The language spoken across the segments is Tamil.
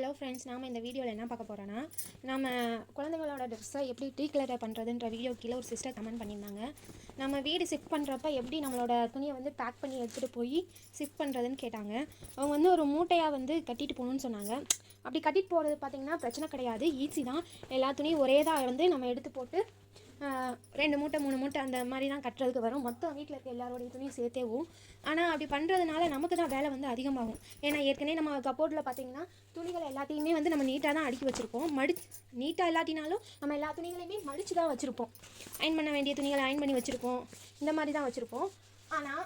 ஹலோ ஃப்ரெண்ட்ஸ், நாம் இந்த வீடியோவில் என்ன பார்க்க போகிறோன்னா, நம்ம குழந்தைங்களோட ட்ரெஸ்ஸை எப்படி டீக்ளட்டர் பண்ணுறதுன்ற வீடியோ கீழே ஒரு சிஸ்டர் கமெண்ட் பண்ணியிருந்தாங்க. நம்ம வீடு ஷிஃப்ட் பண்ணுறப்ப எப்படி நம்மளோட துணியை வந்து பேக் பண்ணி எடுத்துகிட்டு போய் ஷிஃப்ட் பண்ணுறதுன்னு கேட்டாங்க. அவங்க வந்து ஒரு மூட்டையாக வந்து கட்டிட்டு போகணுன்னு சொன்னாங்க. அப்படி கட்டிட்டு போகிறது பார்த்திங்கன்னா பிரச்சனை கிடையாது, ஈஸி தான். எல்லா துணியும் ஒரே தான் வந்து நம்ம எடுத்து போட்டு 2 மூட்டை 3 மூட்டை அந்த மாதிரி தான் கட்டுறதுக்கு வரும். மொத்தம் வீட்டில் இருக்க எல்லாரோடைய துணியும் சேர்த்தேவும். ஆனால் அப்படி பண்ணுறதுனால நமக்கு தான் வேலை வந்து அதிகமாகும். ஏன்னா ஏற்கனவே நம்ம கப்போர்டில் பார்த்திங்கன்னா துணிகள் எல்லாத்தையுமே வந்து நம்ம நீட்டாக தான் அடுக்கி வச்சுருப்போம். நீட்டாக இல்லாட்டினாலும் நம்ம எல்லா துணிகளையுமே மடித்து தான் வச்சுருப்போம். அயன் பண்ண வேண்டிய துணிகளை அயன் பண்ணி வச்சுருப்போம், இந்த மாதிரி தான் வச்சுருப்போம். ஆனால்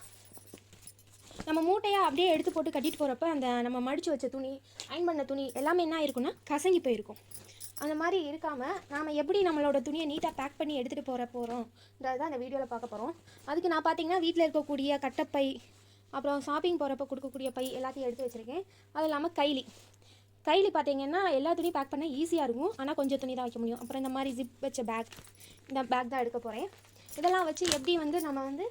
நம்ம மூட்டையாக அப்படியே எடுத்து போட்டு கட்டிட்டு போகிறப்ப அந்த நம்ம மடித்து வச்ச துணி, அயன் பண்ண துணி எல்லாமே என்ன ஆயிருக்குன்னா கசங்கி போயிருக்கும். அந்த மாதிரி இருக்காமல் நாம் எப்படி நம்மளோட துணியை நீட்டாக பேக் பண்ணி எடுத்துகிட்டு போகிறோம்ன்றது தான் இந்த வீடியோவில் பார்க்க போகிறோம். அதுக்கு நான் பார்த்திங்கன்னா வீட்டில் இருக்கக்கூடிய கட்டப்பை, அப்புறம் ஷாப்பிங் போகிறப்ப கொடுக்கக்கூடிய பை எல்லாத்தையும் எடுத்து வச்சுருக்கேன். அது இல்லாமல் கைலி பார்த்திங்கன்னா எல்லா துணியும் பேக் பண்ணால் ஈஸியாக இருக்கும், ஆனால் கொஞ்சம் துணி தான் வைக்க முடியும். அப்புறம் இந்த மாதிரி ஜிப் வச்ச இந்த பேக் தான் எடுக்க போகிறேன். இதெல்லாம் வச்சு எப்படி வந்து நம்ம வந்து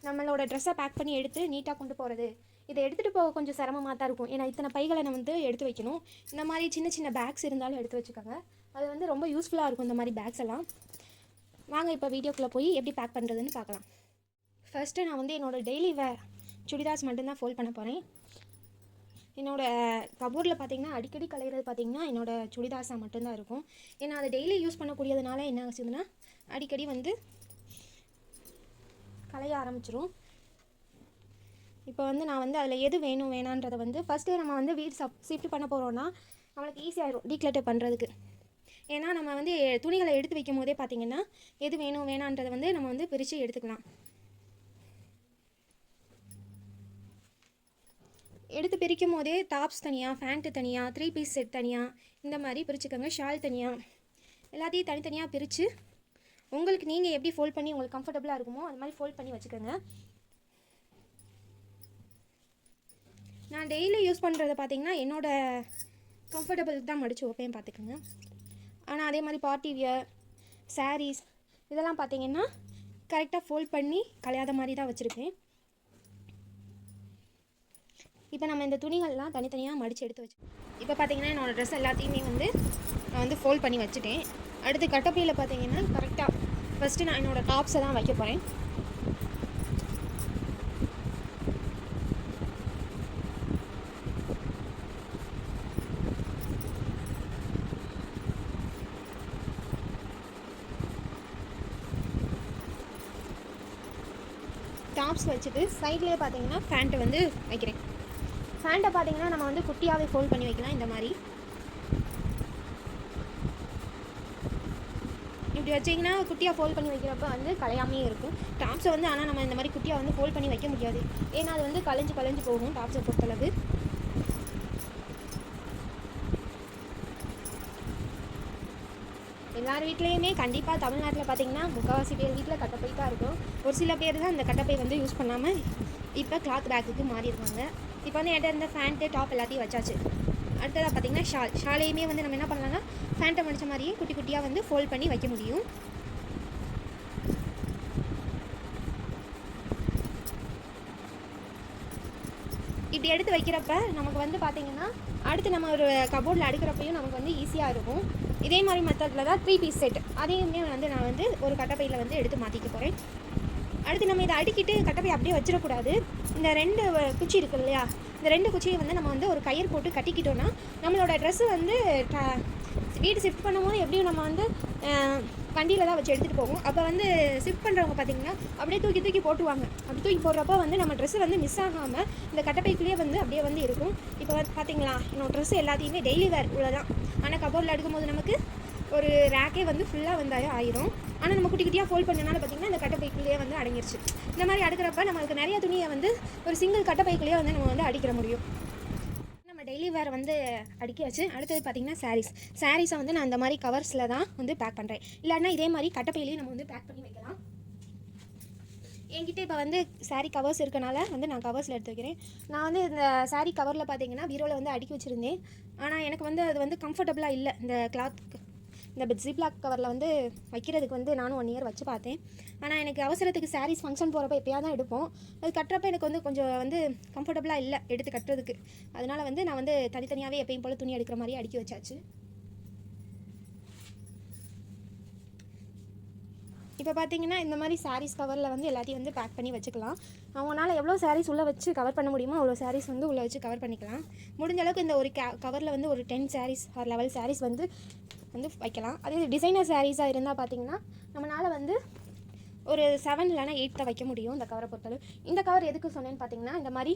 நம்மளோட ட்ரெஸ்ஸை பேக் பண்ணி எடுத்து நீட்டாக கொண்டு போகிறது, இதை எடுத்துகிட்டு போக கொஞ்சம் சிரமமாக தான் இருக்கும். ஏன்னா இத்தனை பைகளை நம்ம வந்து எடுத்து வைக்கணும். இந்த மாதிரி சின்ன சின்ன பேக்ஸ் இருந்தாலும் எடுத்து வச்சுக்கோங்க. அது வந்து ரொம்ப யூஸ்ஃபுல்லாக இருக்கும் இந்த மாதிரி பேக்ஸ் எல்லாம். வாங்க இப்போ வீடியோக்குள்ளே போய் எப்படி பேக் பண்ணுறதுன்னு பார்க்கலாம். ஃபஸ்ட்டு நான் வந்து என்னோடய டெய்லி வேர் சுடிதார்ஸ் மட்டும்தான் ஃபோல்ட் பண்ண போகிறேன். என்னோடய கபோர்டில் பார்த்திங்கன்னா அடிக்கடி கலையிறது பார்த்திங்கன்னா என்னோடய சுடிதார்ஸாக மட்டும்தான் இருக்கும். ஏன்னா அதை டெய்லி யூஸ் பண்ணக்கூடியதுனால என்ன ஆச்சுதுன்னா அடிக்கடி வந்து கலைய ஆரம்பிச்சிரும். இப்போ வந்து நான் வந்து அதில் எது வேணும் வேணான்றதை வந்து ஃபஸ்ட்டே நம்ம வந்து வீடு ஷிஃப்ட் பண்ண போகிறோன்னா நம்மளுக்கு ஈஸியாகிடும் டீக்ளட்டர் பண்ணுறதுக்கு. ஏன்னா நம்ம வந்து துணிகளை எடுத்து வைக்கும் போதே பார்த்திங்கன்னா எது வேணும் வேணான்றதை வந்து நம்ம வந்து பிரித்து எடுத்துக்கலாம். எடுத்து பிரிக்கும் போதே டாப்ஸ் தனியாக, ஃபேண்ட்டு தனியாக, 3 பீஸ் செட் தனியாக, இந்த மாதிரி பிரிச்சுக்கோங்க. ஷால் தனியாக, எல்லாத்தையும் தனித்தனியாக பிரித்து உங்களுக்கு நீங்கள் எப்படி ஃபோல்ட் பண்ணி உங்களுக்கு கம்ஃபர்டபுளாக இருக்குமோ அது மாதிரி ஃபோல்ட் பண்ணி வச்சுக்கோங்க. நான் டெய்லி யூஸ் பண்ணுறதை பார்த்திங்கன்னா என்னோடய கம்ஃபர்டபுளுக்கு தான் மடித்து வைப்பேன் பார்த்துக்கோங்க. ஆனால் அதே மாதிரி பார்ட்டி வியர், சாரீஸ் இதெல்லாம் பார்த்திங்கன்னா கரெக்டாக ஃபோல்ட் பண்ணி கலையாத மாதிரி தான் வச்சுருப்பேன். இப்போ நம்ம இந்த துணிகள்லாம் தனித்தனியாக மடித்து எடுத்து வச்சு இப்போ பார்த்திங்கன்னா என்னோடய ட்ரெஸ் எல்லாத்தையுமே வந்து நான் வந்து ஃபோல்ட் பண்ணி வச்சுட்டேன். அடுத்து கட்டப்பையில் பார்த்திங்கன்னா கரெக்டாக ஃபஸ்ட்டு நான் என்னோடய டாப்ஸை தான் வைக்க போகிறேன். டாப்ஸ் வச்சுட்டு சைட்லேயே பார்த்தீங்கன்னா ஃபேண்ட்டை வந்து வைக்கிறேன். ஃபேண்ட்டை பார்த்தீங்கன்னா நம்ம வந்து குட்டியாகவே ஃபோல்ட் பண்ணி வைக்கலாம். இந்த மாதிரி இப்படி வச்சிங்கன்னா குட்டியாக ஃபோல்ட் பண்ணி வைக்கிறப்ப வந்து கலையாமே இருக்கும். டாப்ஸை வந்து ஆனால் நம்ம இந்த மாதிரி குட்டியாக வந்து ஃபோல்ட் பண்ணி வைக்க முடியாது. ஏன்னா அது வந்து கலைஞ்சு போகும் டாப்ஸை பொறுத்தளவு. எல்லார் வீட்லேயுமே கண்டிப்பாக தமிழ்நாட்டில் பார்த்திங்கன்னா முக்கால்வாசி பேர் வீட்டில் கட்டப்பை தான் இருக்கும். ஒரு சில பேர் தான் அந்த கட்டப்பை வந்து யூஸ் பண்ணாமல் இப்போ கிளாத் பேக்குக்கு மாறிடுவாங்க. இப்போ வந்து என்கிட்ட இருந்த ஃபேண்ட்டு டாப் எல்லாத்தையும் வச்சாச்சு. அடுத்ததாக பார்த்திங்கன்னா ஷாலையுமே வந்து நம்ம என்ன பண்ணலாம்னா ஃபேண்ட்டை மடித்த மாதிரியே குட்டி குட்டியாக வந்து ஃபோல்ட் பண்ணி வைக்க முடியும். இப்படி எடுத்து வைக்கிறப்ப நமக்கு வந்து பார்த்திங்கன்னா அடுத்து நம்ம ஒரு கபோர்டில் அடுக்கிறப்பையும் நமக்கு வந்து ஈஸியாக இருக்கும். இதே மாதிரி மெத்தடில் தான் 3 பீஸ் செட் அதையுமே வந்து நான் வந்து ஒரு கட்டப்பையில் வந்து எடுத்து மாற்றிக்க போகிறேன். அடுத்து நம்ம இதை அடுக்கிட்டு கட்டப்பை அப்படியே வச்சிடக்கூடாது. இந்த 2 குச்சி இருக்கு இல்லையா, இந்த 2 குச்சியை வந்து நம்ம வந்து ஒரு கயிறு போட்டு கட்டிக்கிட்டோன்னா நம்மளோட ட்ரெஸ்ஸு வந்து வீடு ஷிஃப்ட் பண்ணும்போது எப்படியும் நம்ம வந்து வண்டியில் தான் வச்சு எடுத்துகிட்டு போவோம். அப்போ வந்து ஷிஃப்ட் பண்ணுறவங்க பார்த்திங்கன்னா அப்படியே தூக்கி போட்டுவாங்க. அப்படி தூக்கி போடுறப்போ வந்து நம்ம ட்ரெஸ்ஸு வந்து மிஸ் ஆகாமல் இந்த கட்டப்பைக்குள்ளேயே வந்து அப்படியே வந்து இருக்கும். இப்போ வந்து பார்த்திங்களா என்னோடய ட்ரெஸ்ஸு எல்லாத்தையுமே டெய்லி வேர் உள்ளதான். ஆனால் கபோர்டில் எடுக்கும்போது நமக்கு ஒரு ரேக்கே வந்து ஃபுல்லாக வந்தாலே ஆயிரும். ஆனால் நம்ம குட்டி குட்டியாக ஃபோல்ட் பண்ணனால பார்த்திங்கன்னா இந்த கட்டப்பைக்குள்ளேயே வந்து அடங்கிருச்சு. இந்த மாதிரி அடுக்கிறப்ப நம்மளுக்கு நிறைய துணியை வந்து ஒரு சிங்கிள் கட்டப்பைக்குள்ளேயே வந்து நம்ம வந்து அடிக்கிற முடியும். நம்ம டெய்லி வேர் வந்து அடிக்காச்சு. அடுத்தது பார்த்திங்கன்னா சாரீஸை வந்து நான் இந்த மாதிரி கவர்ஸில் தான் வந்து பேக் பண்ணுறேன். இல்லைன்னா இதே மாதிரி கட்டப்பையிலையும் நம்ம வந்து பேக் பண்ணி வைக்கலாம். என்கிட்ட இப்போ வந்து சாரீ கவர்ஸ் இருக்கனால வந்து நான் கவர்ஸில் எடுத்து வைக்கிறேன். நான் வந்து இந்த சாரீ கவரில் பார்த்திங்கன்னா பீரோவில் வந்து அடுக்கி வச்சுருந்தேன். ஆனால் எனக்கு வந்து அது வந்து கம்ஃபர்டபுளாக இல்லை. இந்த இந்த ஜிப்லாக் கவரில் வந்து வைக்கிறதுக்கு வந்து நானும் 1 இயர் வச்சு பார்த்தேன். ஆனால் எனக்கு அவசரத்துக்கு சாரீஸ் ஃபங்க்ஷன் போகிறப்ப எப்போயா தான் எடுப்போம். அது கட்டுறப்ப எனக்கு வந்து கொஞ்சம் வந்து கம்ஃபர்டபுளாக இல்லை எடுத்து கட்டுறதுக்கு. அதனால் வந்து நான் வந்து தனித்தனியாகவே எப்பயும் போல் துணி எடுக்கிற மாதிரி அடுக்கி வச்சாச்சு. இப்போ பார்த்தீங்கன்னா இந்த மாதிரி சாரீஸ் கவரில் வந்து எல்லாத்தையும் வந்து பேக் பண்ணி வச்சுக்கலாம். அவங்களால எவ்வளோ சாரீஸ் உள்ளே வச்சு கவர் பண்ண முடியுமோ அவ்வளோ சாரீஸ் வந்து உள்ளே வச்சு கவர் பண்ணிக்கலாம். முடிஞ்ச அளவுக்கு இந்த ஒரு கவரில் வந்து ஒரு 10 சாரீஸ் ஆர் 11 சாரீஸ் வந்து வைக்கலாம். அதே டிசைனர் சாரீஸாக இருந்தால் பார்த்தீங்கன்னா நம்மளால் வந்து ஒரு 7 இல்லைனா 8 தான் வைக்க முடியும் இந்த கவரை பொறுத்தளவு. இந்த கவர் எதுக்கு சொன்னேன்னு பார்த்தீங்கன்னா, இந்த மாதிரி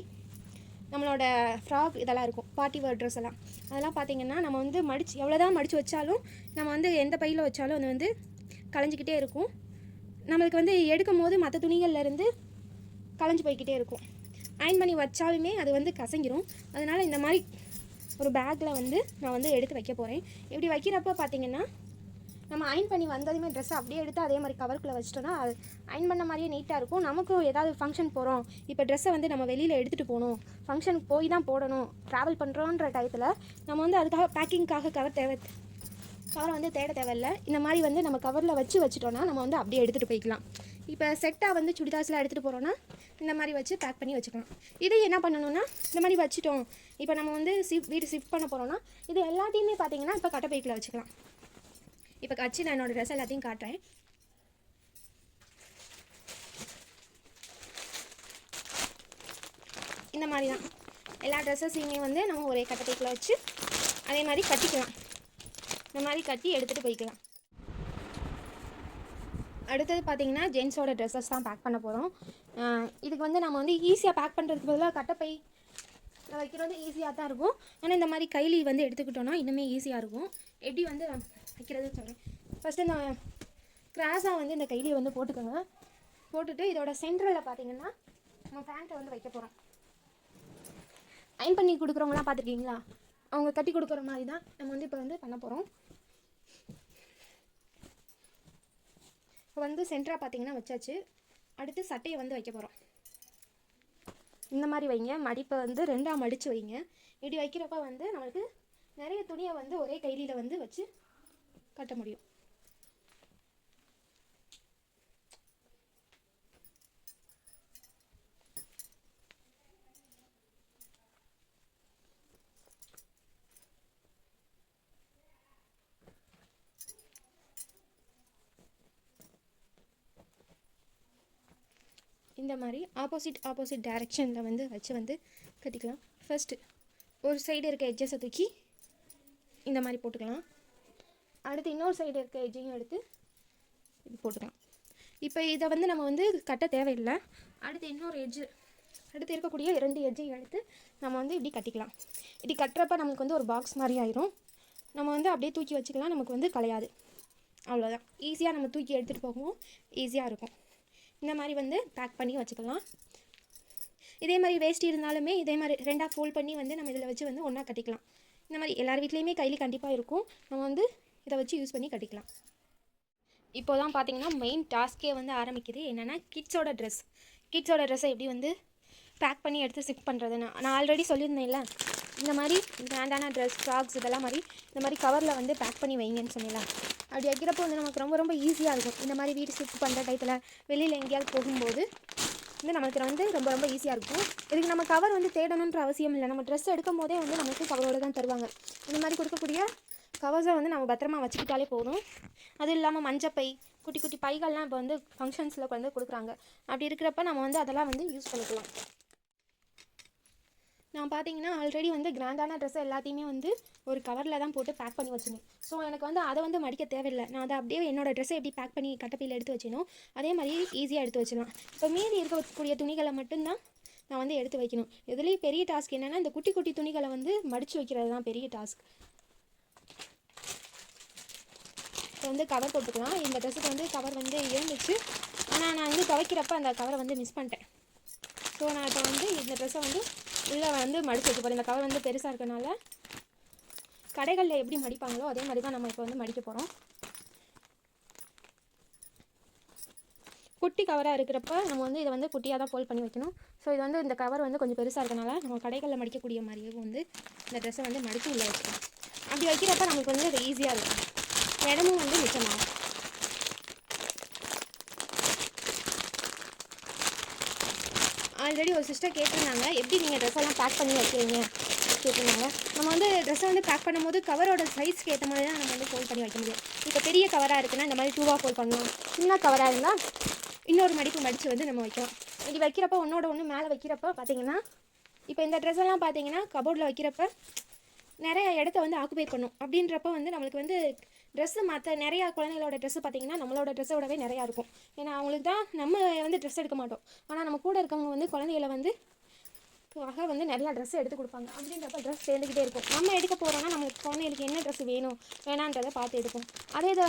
நம்மளோட ஃப்ராக் இதெல்லாம் இருக்கும், பார்ட்டி வேர் ட்ரெஸ் எல்லாம், அதெல்லாம் பார்த்தீங்கன்னா நம்ம வந்து எவ்வளோ தான் மடித்து வச்சாலும் நம்ம வந்து எந்த பையில் வச்சாலும் அது வந்து கலைஞ்சிக்கிட்டே இருக்கும். நம்மளுக்கு வந்து எடுக்கும் போது மற்ற துணிகள்லேருந்து கலைஞ்சி போய்கிட்டே இருக்கும். அயன் பண்ணி வச்சாலுமே அது வந்து கசங்கிரும். அதனால் இந்த மாதிரி ஒரு பேக்கில் வந்து நான் வந்து எடுத்து வைக்க போகிறேன். இப்படி வைக்கிறப்போ பார்த்தீங்கன்னா நம்ம அயன் பண்ணி வந்ததுமே ட்ரெஸ்ஸை அப்படியே எடுத்து அதே மாதிரி கவருக்குள்ளே வச்சிட்டோன்னா அது அயன் பண்ண மாதிரியே நீட்டாக இருக்கும். நமக்கும் ஏதாவது ஃபங்க்ஷன் போகிறோம், இப்போ ட்ரெஸ்ஸை வந்து நம்ம வெளியில் எடுத்துகிட்டு போகணும், ஃபங்க்ஷனுக்கு போய் தான் போடணும், ட்ராவல் பண்ணுறோன்ற டயத்தில் நம்ம வந்து அதுக்காக பேக்கிங்காக கவரை வந்து தேட தேவையில்லை. இந்த மாதிரி வந்து நம்ம கவரில் வச்சுட்டோன்னா நம்ம வந்து அப்படியே எடுத்துகிட்டு போய்க்கலாம். இப்போ செட்டாக வந்து சுடிதார்ஸ்லாம் எடுத்துகிட்டு போகிறோன்னா இந்த மாதிரி வச்சு பேக் பண்ணி வச்சுக்கலாம். இது என்ன பண்ணணும்னா, இந்த மாதிரி வச்சுட்டோம், இப்போ நம்ம வந்து வீடு ஷிஃப்ட் பண்ண போகிறோன்னா இது எல்லாத்தையுமே பார்த்தீங்கன்னா இப்போ கட்டை பைக்கில் வச்சுக்கலாம். இப்போ வச்சு நான் என்னோடய ட்ரெஸ் எல்லாத்தையும் காட்டுறேன். இந்த மாதிரி தான் எல்லா ட்ரெஸ்ஸஸையுமே வந்து நம்ம ஒரே கட்டை பைக்கில் வச்சு அதே மாதிரி கட்டிக்கலாம். இந்த மாதிரி கட்டி எடுத்துகிட்டு போய்க்கலாம். அடுத்தது பார்த்திங்கன்னா ஜென்ஸோட ட்ரெஸ்ஸஸ் தான் பேக் பண்ண போகிறோம். இதுக்கு வந்து நம்ம வந்து ஈஸியாக பேக் பண்ணுறதுக்கு பதிலாக கட்டைப்பை வைக்கிறது ஈஸியாக தான் இருக்கும். ஆனால் இந்த மாதிரி கைலி வந்து எடுத்துக்கிட்டோன்னா இன்னுமே ஈஸியாக இருக்கும். எப்படி வந்து வைக்கிறதுன்னு சொல்கிறேன். ஃபஸ்ட்டு இந்த கிராஸாக வந்து இந்த கைலியை வந்து போட்டுக்கோங்க. போட்டுட்டு இதோட சென்டரில் பார்த்திங்கன்னா நம்ம பேண்ட்டை வந்து வைக்க போகிறோம். அயன் பண்ணி கொடுக்குறவங்களாம் பார்த்துருக்கீங்களா, அவங்க கட்டி கொடுக்குற மாதிரி தான் நம்ம வந்து இப்போ வந்து பண்ண போகிறோம். இப்போ வந்து சென்டராக பார்த்தீங்கன்னா வச்சாச்சு. அடுத்து சட்டையை வந்து வைக்க போகிறோம். இந்த மாதிரி வைங்க, மடிப்பை வந்து 2ஆக மடித்து வைங்க. இப்படி வைக்கிறப்ப வந்து நம்மளுக்கு நிறைய துணியை வந்து ஒரே கைலியில் வந்து வச்சு கட்ட முடியும். இந்த மாதிரி ஆப்போசிட் டைரெக்ஷனில் வந்து வச்சு வந்து கட்டிக்கலாம். ஃபஸ்ட்டு ஒரு சைடு இருக்க எட்ஜஸை தூக்கி இந்த மாதிரி போட்டுக்கலாம். அடுத்து இன்னொரு சைடு இருக்க எட்ஜையும் எடுத்து இது போட்டுக்கலாம். இப்போ இதை வந்து நம்ம வந்து கட்ட தேவையில்லை. அடுத்து இன்னொரு அடுத்து இருக்கக்கூடிய 2 எட்ஜையும் எடுத்து நம்ம வந்து இப்படி கட்டிக்கலாம். இப்படி கட்டுறப்ப நமக்கு வந்து ஒரு பாக்ஸ் மாதிரி ஆயிரும். நம்ம வந்து அப்படியே தூக்கி வச்சுக்கலாம், நமக்கு வந்து கலையாது. அவ்வளோதான். ஈஸியாக நம்ம தூக்கி எடுத்துகிட்டு போகவும் ஈஸியாக இருக்கும். இந்த மாதிரி வந்து பேக் பண்ணி வச்சுக்கலாம். இதே மாதிரி வேஸ்ட் இருந்தாலுமே இதே மாதிரி 2ஆக ஃபோல்ட் பண்ணி வந்து நம்ம இதில் வச்சு வந்து ஒன்றா கட்டிக்கலாம். இந்த மாதிரி எல்லார் வீட்லேயுமே கைலி கண்டிப்பாக இருக்கும். நம்ம வந்து இதை வச்சு யூஸ் பண்ணி கட்டிக்கலாம். இப்போ தான் பார்த்தீங்கன்னா மெயின் டாஸ்க்கே வந்து ஆரம்பிக்குது. என்னென்னா கிட்ஸோட ட்ரெஸ்ஸை எப்படி வந்து பேக் பண்ணி எடுத்து ஷிஃப்ட் பண்ணுறதுன்னு. நான் ஆல்ரெடி சொல்லியிருந்தேன்ல, இந்த மாதிரி கிராண்டான ட்ரெஸ், ஃப்ராக்ஸ் இதெல்லாம் மாதிரி இந்த மாதிரி கவரில் வந்து பேக் பண்ணி வைங்கன்னு சொன்னேன். அப்படி வைக்கிறப்போ வந்து நமக்கு ரொம்ப ஈஸியாக இருக்கும். இந்த மாதிரி வீடு ஷிஃப்ட் பண்ணுற டயத்தில் வெளியில் எங்கேயாவது போகும்போது வந்து நமக்கு வந்து ரொம்ப ஈஸியாக இருக்கும். இதுக்கு நம்ம கவர் வந்து தேடணுன்ற அவசியம் இல்லை. நம்ம ட்ரெஸ் எடுக்கும் போதே வந்து நமக்கு கவரோடு தான் தருவாங்க. இந்த மாதிரி கொடுக்கக்கூடிய கவர்ஸை வந்து நம்ம பத்திரமா வச்சுக்கிட்டாலே போதும். அதுவும் இல்லாமல் மஞ்சப்பை, குட்டி பைகள்லாம் இப்போ வந்து ஃபங்க்ஷன்ஸில் வந்து கொடுக்குறாங்க. அப்படி இருக்கிறப்ப நம்ம வந்து அதெல்லாம் வந்து யூஸ் பண்ணிக்கலாம். நான் பார்த்தீங்கன்னா ஆல்ரெடி வந்து கிராண்டான ட்ரெஸ்ஸை எல்லாத்தையுமே வந்து ஒரு கவரில் தான் போட்டு பேக் பண்ணி வச்சுருந்தேன். ஸோ எனக்கு வந்து அதை வந்து மடிக்க தேவையில்லை. நான் அதை அப்படியே என்னோடய ட்ரெஸ்ஸை எப்படி பேக் பண்ணி கட்டப்பையில் எடுத்து வச்சினோம் அதே மாதிரி ஈஸியாக எடுத்து வச்சிடலாம். இப்போ மீதி இருக்கக்கூடிய துணிகளை மட்டும்தான் நான் வந்து எடுத்து வைக்கணும். இதுலேயும் பெரிய டாஸ்க் என்னென்னா இந்த குட்டி துணிகளை வந்து மடித்து வைக்கிறது தான் பெரிய டாஸ்க். இப்போ வந்து கவர் போட்டுக்கலாம். இந்த ட்ரெஸ்ஸுக்கு வந்து கவர் வந்து இருந்துச்சு, ஆனால் நான் வந்து துவைக்கிறப்ப அந்த கவரை வந்து மிஸ் பண்ணிட்டேன். ஸோ நான் இப்போ வந்து இந்த ட்ரெஸ்ஸை வந்து உள்ளே வந்து மடித்து வைக்க போகிறேன். இந்த கவர் வந்து பெருசாக இருக்கனால கடைகளில் எப்படி மடிப்பாங்களோ அதே மாதிரி தான் நம்ம இப்போ வந்து மடிக்க போகிறோம். குட்டி கவராக இருக்கிறப்ப நம்ம வந்து இதை வந்து குட்டியாக தான் ஃபோல்ட் பண்ணி வைக்கணும். ஸோ இது வந்து இந்த கவர் வந்து கொஞ்சம் பெருசாக இருக்கனால நம்ம கடைகளில் மடிக்கக்கூடிய மாதிரியே வந்து இந்த ட்ரெஸ்ஸை வந்து மடித்து உள்ளே வைக்கணும். அப்படி வைக்கிறப்ப நமக்கு வந்து அது ஈஸியாக இருக்கும். இடமும் வந்து மிச்சமாகும். ஆல்ரெடி ஒரு சிஸ்டர் கேட்டிருந்தாங்க, எப்படி நீங்கள் ட்ரெஸ் எல்லாம் பேக் பண்ணி வைக்கிறீங்க கேட்டிருந்தாங்க. நம்ம வந்து ட்ரெஸ்ஸை வந்து பேக் பண்ணும்போது கவரோட சைஸ்க்கு ஏற்ற மாதிரி தான் நம்ம வந்து ஃபோல்ட் பண்ணி வைக்க முடியும். இப்போ பெரிய கவராக இருக்குன்னா இந்த மாதிரி 2ஆக ஃபோல்ட் பண்ணலாம். சின்ன கவராக இருந்தால் இன்னொரு மடித்து வந்து நம்ம வைக்கலாம். இப்படி வைக்கிறப்ப ஒன்றோட ஒன்று மேலே வைக்கிறப்ப பார்த்தீங்கன்னா, இப்போ இந்த ட்ரெஸ் எல்லாம் பார்த்தீங்கன்னா கபோர்டில் வைக்கிறப்ப நிறைய இடத்த வந்து ஆக்குபை பண்ணும். அப்படின்றப்ப வந்து நம்மளுக்கு வந்து ட்ரெஸ்ஸு மற்ற நிறையா குழந்தைகளோட ட்ரெஸ்ஸு பார்த்திங்கன்னா நம்மளோட ட்ரெஸ்ஸை விடவே நிறையா இருக்கும். ஏன்னா அவங்களுக்கு தான் நம்ம வந்து ட்ரெஸ் எடுக்க மாட்டோம், ஆனால் நம்ம கூட இருக்கவங்க வந்து குழந்தைகளை வந்து வந்து நிறையா ட்ரெஸ் எடுத்து கொடுப்பாங்க. அப்படின்றப்ப ட்ரெஸ் சேர்ந்துக்கிட்டே இருக்கும். நம்ம எடுக்க போகிறோன்னா நம்மளுக்கு குழந்தைகளுக்கு என்ன ட்ரெஸ் வேணும் வேணான்றதை பார்த்து எடுப்போம். அதே இதை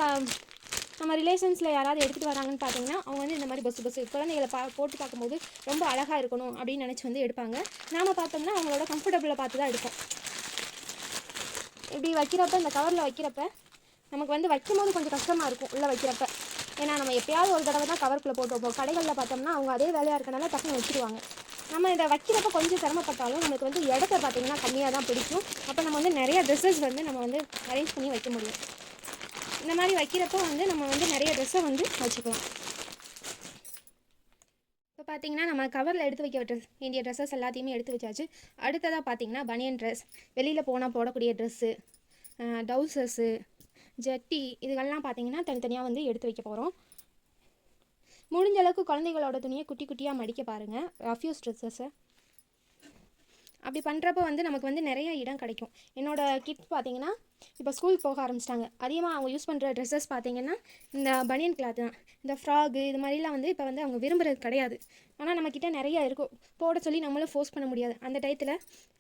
நம்ம ரிலேஷன்ஸில் யாராவது எடுத்துகிட்டு வராங்கன்னு பார்த்தீங்கன்னா அவங்க வந்து இந்த மாதிரி பஸ்ஸு குழந்தைகளை போட்டு பார்க்கும்போது ரொம்ப அழகாக இருக்கணும் அப்படின்னு நினச்சி வந்து எடுப்பாங்க. நாம் பார்த்தோம்னா அவங்களோட கம்ஃபர்டபுளை பார்த்து தான் எடுப்போம். இப்படி வைக்கிறப்ப இந்த கவரில் வைக்கிறப்ப நமக்கு வந்து வைக்கும்போது கொஞ்சம் கஷ்டமாக இருக்கும் உள்ளே வைக்கிறப்ப. ஏன்னா நம்ம எப்போயாவது ஒரு தடவை தான் கவருக்குள்ளே போட்டு வைப்போம். கடைகளில் பார்த்தோம்னா அவங்க அதே வேலையாக இருக்கனால டக்குன்னு வச்சுருவாங்க. நம்ம இதை வைக்கிறப்ப கொஞ்சம் சிரமப்பட்டாலும் நமக்கு வந்து இடத்த பார்த்திங்கன்னா கம்மியாக தான் பிடிக்கும். அப்போ நம்ம வந்து நிறைய ட்ரெஸ்ஸஸ் வந்து நம்ம வந்து அரேஞ்ச் பண்ணி வைக்க முடியும். இந்த மாதிரி வைக்கிறப்போ வந்து நம்ம வந்து நிறைய ட்ரெஸ்ஸை வந்து வச்சுக்கலாம். இப்போ பார்த்திங்கன்னா நம்ம கவரில் எடுத்து வைக்க வேண்டிய ட்ரெஸ்ஸஸ் எல்லாத்தையுமே எடுத்து வச்சாச்சு. அடுத்ததாக பார்த்திங்கன்னா பனியன் ட்ரெஸ், வெளியில் போனால் போடக்கூடிய ட்ரெஸ்ஸு, டவுசர்ஸு, ஜட்டி, இதுகள்லாம் பார்த்திங்கன்னா தனித்தனியாக வந்து எடுத்து வைக்க போகிறோம். முடிஞ்ச அளவுக்கு குழந்தைகளோட துணியை குட்டி குட்டியாக மடிக்க பாருங்கள், ரஃப்யூஸ் ட்ரெஸ்ஸஸை. அப்படி பண்ணுறப்போ வந்து நமக்கு வந்து நிறைய இடம் கிடைக்கும். என்னோடய கிட்ஸ் பார்த்திங்கன்னா இப்போ ஸ்கூல் போக ஆரம்பிச்சிட்டாங்க. அதிகமாக அவங்க யூஸ் பண்ணுற ட்ரெஸ்ஸஸ் பார்த்திங்கன்னா இந்த பனியன் கிளாத் தான். இந்த ஃப்ராகு இது மாதிரிலாம் வந்து இப்போ வந்து அவங்க விரும்புகிறது கிடையாது. ஆனால் நம்மக்கிட்ட நிறையா இருக்கும், போட சொல்லி நம்மளும் ஃபோர்ஸ் பண்ண முடியாது. அந்த டயத்தில்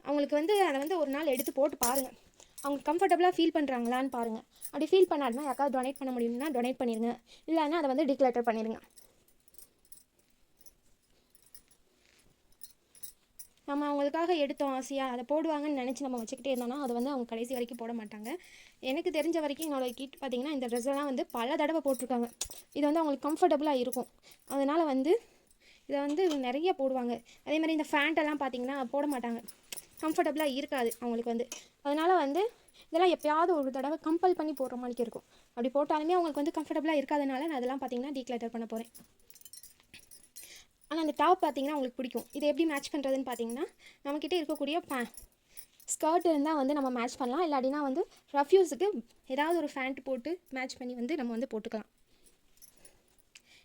அவங்களுக்கு வந்து அதை வந்து ஒரு நாள் எடுத்து போட்டு பாருங்கள், அவங்க கம்ஃபர்டபுளாக ஃபீல் பண்ணுறாங்களான்னு பாருங்கள். அப்படி ஃபீல் பண்ணாதுன்னா யாருக்காவது டொனேட் பண்ண முடியும்னா டொனேட் பண்ணிடுங்க, இல்லைன்னா அதை வந்து டிக்ளேட்டர் பண்ணிடுங்க. நம்ம அவங்களுக்காக எடுத்தோம் ஆசையாக அதை போடுவாங்கன்னு நினச்சி நம்ம வச்சுக்கிட்டே இருந்தோம்னா அதை வந்து அவங்க கடைசி வரைக்கும் போட மாட்டாங்க. எனக்கு தெரிஞ்ச வரைக்கும் என்னோடய கிட் பார்த்திங்கன்னா இந்த ட்ரெஸ்ஸெல்லாம் வந்து பல தடவை போட்டிருக்காங்க. இது வந்து அவங்களுக்கு கம்ஃபர்டபுளாக இருக்கும். அதனால் வந்து இதை வந்து நிறைய போடுவாங்க. அதே மாதிரி இந்த ஃபேண்ட்டெல்லாம் பார்த்திங்கன்னா போட மாட்டாங்க, கம்ஃபர்டபுளாக இருக்காது அவங்களுக்கு வந்து. அதனால் வந்து இதெல்லாம் எப்போயாவது ஒரு தடவை கம்பல் பண்ணி போடுற மாதிரி இருக்கும். அப்படி போட்டாலுமே அவங்களுக்கு வந்து கம்ஃபர்டபுளாக இருக்காதனால நான் அதெல்லாம் பார்த்திங்கன்னா டீக்ளட்டர் பண்ண போகிறேன். ஆனால் அந்த டாப் பார்த்திங்கன்னா உங்களுக்கு பிடிக்கும். இதை எப்படி மேட்ச் பண்ணுறதுன்னு பார்த்திங்கன்னா நம்மக்கிட்ட இருக்கக்கூடிய ஸ்கர்ட் இருந்தால் வந்து நம்ம மேட்ச் பண்ணலாம். இல்லாட்டினா வந்து ரஃப்யூஸுக்கு ஏதாவது ஒரு ஃபேண்ட் போட்டு மேட்ச் பண்ணி வந்து நம்ம வந்து போட்டுக்கலாம்.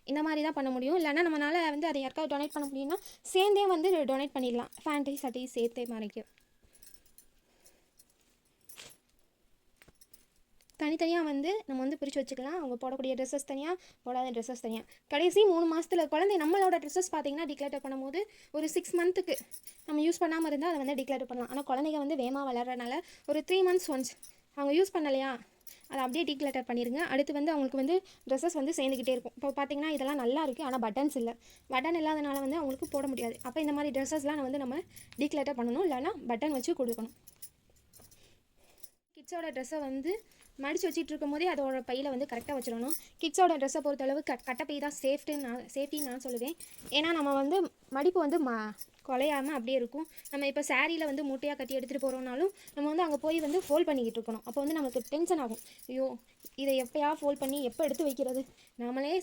இந்த மாதிரி தான் பண்ண முடியும். இல்லைனா நம்மளால் வந்து அதை யாருக்காவது டொனேட் பண்ண முடியும்னா சேர்ந்தே வந்து டொனேட் பண்ணிடலாம், ஃபேண்ட்டு சட்டை சேர்த்தே மாதிரிக்கு. தனித்தனியாக வந்து நம்ம வந்து பிரித்து வச்சுக்கலாம். அவங்க போடக்கூடிய ட்ரெஸ்ஸஸ் தனியாக, போடாத ட்ரெஸ்ஸஸ் தனியாக. கடைசி 3 மாதத்தில் குழந்தை நம்மளோட ட்ரெஸ்ஸஸ் பார்த்திங்கன்னா டிக்ளேட்டர் பண்ணும்போது ஒரு 6 மந்த்துக்கு நம்ம யூஸ் பண்ணாமல் இருந்தால் அதை வந்து டிக்ளேட்டர் பண்ணலாம். ஆனால் குழந்தைங்க வந்து வேகமாக வளர்கிறனால ஒரு 3 months ஒன்ஸ் அவங்க யூஸ் பண்ணலையா அதை அப்படியே டிக்ளேட்டர் பண்ணிடுங்க. அடுத்து வந்து அவங்களுக்கு வந்து ட்ரெஸ்ஸஸ் வந்து சேர்ந்துக்கிட்டே இருக்கும். இப்போ பார்த்திங்கன்னா இதெல்லாம் நல்லா இருக்குது, ஆனால் பட்டன்ஸ் இல்லை. பட்டன் இல்லாதனால வந்து அவங்களுக்கு போட முடியாது. அப்போ இந்த மாதிரி ட்ரெஸ்ஸஸ்லாம் வந்து நம்ம டிக்ளேட்டர் பண்ணணும், இல்லைனா பட்டன் வச்சு கொடுக்கணும். கிட்ஸோட ட்ரெஸ்ஸை வந்து மடித்து வச்சுட்டு இருக்கும் போதே அதோட பையில் வந்து கரெக்டாக வச்சிடணும். கிட்ஸோட ட்ரெஸ்ஸை பொறுத்தளவு கட்டப்பை தான் சேஃப்டின்னு நான் சொல்லுவேன். ஏன்னா நம்ம வந்து மடிப்பு வந்து குலையாமல் அப்படியே இருக்கும். நம்ம இப்போ சாரியில் வந்து மூட்டையாக கட்டி எடுத்துகிட்டு போகிறோம்னாலும் நம்ம வந்து அங்கே போய் வந்து ஃபோல்ட் பண்ணிக்கிட்டு இருக்கணும். அப்போ வந்து நமக்கு டென்ஷன் ஆகும். ஐயோ இதை எப்போயா ஃபோல்ட் பண்ணி எப்போ எடுத்து வைக்கிறது, நம்மளே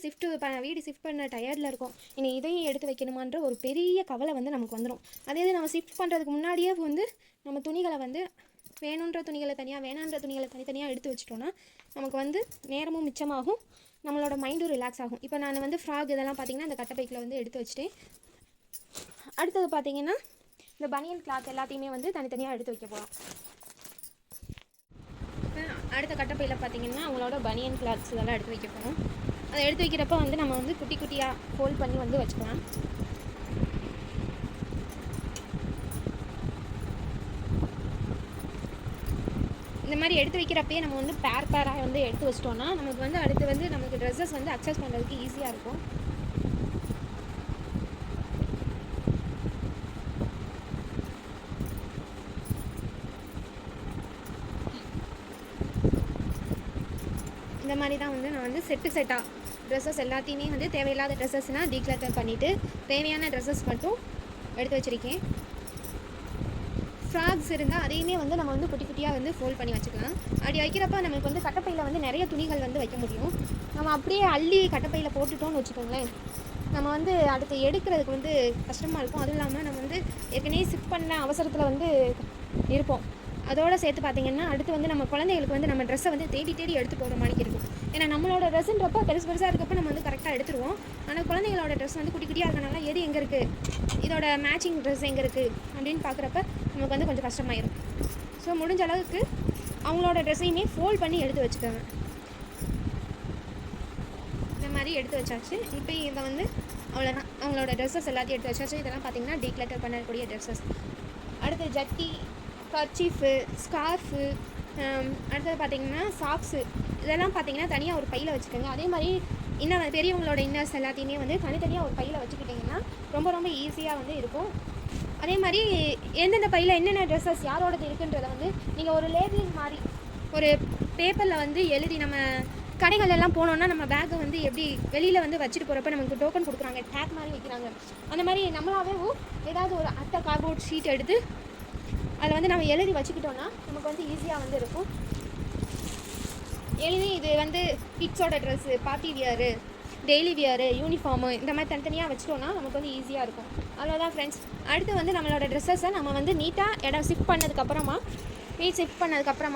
வீடு ஷிஃப்ட் பண்ண டயர்டில் இருக்கோம், இனி இதையும் எடுத்து வைக்கணுமான்ற ஒரு பெரிய கவலை வந்து நமக்கு வந்துடும். அதே இது நம்ம ஷிஃப்ட் பண்ணுறதுக்கு முன்னாடியே வந்து நம்ம துணிகளை வந்து வேணுன்ற துணிகளை தனியாக, வேணான்ற துணிகளை தனித்தனியாக எடுத்து வச்சிட்டோன்னா நமக்கு வந்து நேரமும் மிச்சமாகும், நம்மளோட மைண்டும் ரிலாக்ஸ் ஆகும். இப்போ நான் வந்து ஃப்ராக் இதெல்லாம் பார்த்திங்கன்னா இந்த கட்டப்பைக்கில் வந்து எடுத்து வச்சுட்டேன். அடுத்தது பார்த்திங்கன்னா இந்த பனியன் கிளாத் எல்லாத்தையுமே வந்து தனித்தனியாக எடுத்து வைக்க போகிறோம். அடுத்த கட்டப்பையில் பார்த்திங்கன்னா அவங்களோட பனியன் கிளாத்ஸ் இதெல்லாம் எடுத்து வைக்க போகிறோம். அதை எடுத்து வைக்கிறப்ப வந்து நம்ம வந்து குட்டி குட்டியாக ஃபோல்ட் பண்ணி வந்து வச்சுக்கலாம். இந்த மாதிரி எடுத்து வைக்கிறப்பே நம்ம வந்து பேராக வந்து எடுத்து வச்சிட்டோன்னா நமக்கு வந்து அடுத்து வந்து நமக்கு ட்ரெஸ்ஸஸ் வந்து அக்சஸ் பண்ணுறதுக்கு ஈஸியாக இருக்கும். இந்த மாதிரி தான் வந்து நான் வந்து செட்டாக ட்ரெஸ்ஸஸ் எல்லாத்தையுமே வந்து தேவையில்லாத ட்ரெஸ்ஸஸ்னால் டீக்ளட்டர் பண்ணிவிட்டு தேவையான ட்ரெஸ்ஸஸ் மட்டும் எடுத்து வச்சுருக்கேன். ஃப்ராக்ஸ் இருந்தால் அதையுமே வந்து நம்ம வந்து குட்டி குட்டியாக வந்து ஃபோல்ட் பண்ணி வச்சுக்கலாம். அப்படி வைக்கிறப்ப நமக்கு வந்து கட்டப்பையில் வந்து நிறைய துணிகள் வந்து வைக்க முடியும். நம்ம அப்படியே அள்ளி கட்டப்பையில் போட்டுட்டோம்னு வச்சுக்கோங்களேன், நம்ம வந்து அடுத்து எடுக்கிறதுக்கு வந்து கஷ்டமாக இருக்கும். அதுவும் இல்லாமல் நம்ம வந்து ஏற்கனவே சிப் பண்ண அவசரத்தில் வந்து இருப்போம். அதோடு சேர்த்து பார்த்திங்கன்னா அடுத்து வந்து நம்ம குழந்தைகளுக்கு வந்து நம்ம ட்ரெஸ்ஸை வந்து தேடி தேடி எடுத்து போகிற மாதிரி இருக்கும். ஏன்னா நம்மளோட ட்ரெஸ்ஸுன்றப்போ பெருசாக இருக்கப்போ நம்ம வந்து கரெக்டாக எடுத்துருவோம். ஆனால் குழந்தைங்களோட ட்ரெஸ் வந்து குட்டி குட்டியாக இருக்கனால எது எங்கே இருக்குது, இதோட மேட்சிங் ட்ரெஸ் எங்கே இருக்குது அப்படின்னு பார்க்குறப்ப நமக்கு வந்து கொஞ்சம் கஷ்டமாயிடும். ஸோ முடிஞ்ச அளவுக்கு அவங்களோட ட்ரெஸ்ஸையுமே ஃபோல்ட் பண்ணி எடுத்து வச்சுக்கோங்க. இந்த மாதிரி எடுத்து வச்சாச்சு. இப்போ இதை வந்து அவ்வளோதான், அவங்களோட ட்ரெஸ்ஸஸ் எல்லாத்தையும் எடுத்து வச்சாச்சு. இதெல்லாம் பார்த்திங்கன்னா டீக்ளட்டர் பண்ணக்கூடிய ட்ரெஸ்ஸஸ். அடுத்து ஜட்டி, கர்ச்சீஃபு, ஸ்கார்ஃபு, அடுத்தது பார்த்திங்கன்னா சாக்ஸு, இதெல்லாம் பார்த்திங்கன்னா தனியாக ஒரு பையில் வச்சுக்கோங்க. அதே மாதிரி இன்னும் பெரியவங்களோட இன்னர்ஸ் எல்லாத்தையுமே வந்து தனித்தனியாக ஒரு பையில் வச்சுக்கிட்டிங்கன்னா ரொம்ப ரொம்ப ஈஸியாக வந்து இருக்கும். அதே மாதிரி எந்தெந்த பையில் என்னென்ன ட்ரெஸ்ஸஸ் யாரோடது இருக்குன்றதை வந்து நீங்கள் ஒரு லேபிளிங் மாதிரி ஒரு பேப்பரில் வந்து எழுதி, நம்ம கடைகள் எல்லாம் போனோன்னா நம்ம பேக்கை வந்து எப்படி வெளியில் வந்து வச்சுட்டு போகிறப்ப நமக்கு டோக்கன் கொடுக்குறாங்க, டேக் மாதிரி வைக்கிறாங்க. அந்த மாதிரி நம்மளாவே ஏதாவது ஒரு அட்டை கார்ட்போர்ட் ஷீட் எடுத்து அதில் வந்து நம்ம எழுதி வச்சுக்கிட்டோன்னா நமக்கு வந்து ஈஸியாக வந்து இருக்கும். எழுதி இது வந்து கிட்ஸோட dress, party wear, daily wear, uniform, இந்த மாதிரி தனித்தனியாக வச்சிட்டோன்னா நமக்கு வந்து ஈஸியாக இருக்கும். அவ்வளோதான் ஃப்ரெண்ட்ஸ். அடுத்து வந்து நம்மளோட ட்ரெஸ்ஸஸை நம்ம வந்து நீட்டாக இடம் ஷிஃப்ட் பண்ணதுக்கப்புறமா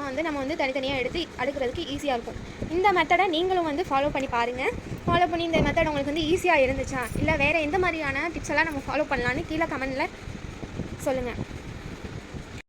வந்து நம்ம வந்து தனித்தனியாக எடுத்து அடுக்கிறதுக்கு ஈஸியாக இருக்கும். இந்த மெத்தடை நீங்களும் வந்து ஃபாலோ பண்ணி பாருங்கள். ஃபாலோ பண்ணி இந்த மெத்தட் உங்களுக்கு வந்து ஈஸியாக இருந்துச்சா, இல்லை வேறு எந்த மாதிரியான டிப்ஸ் எல்லாம் நம்ம ஃபாலோ பண்ணலான்னு கீழே கமெண்டில் சொல்லுங்கள்.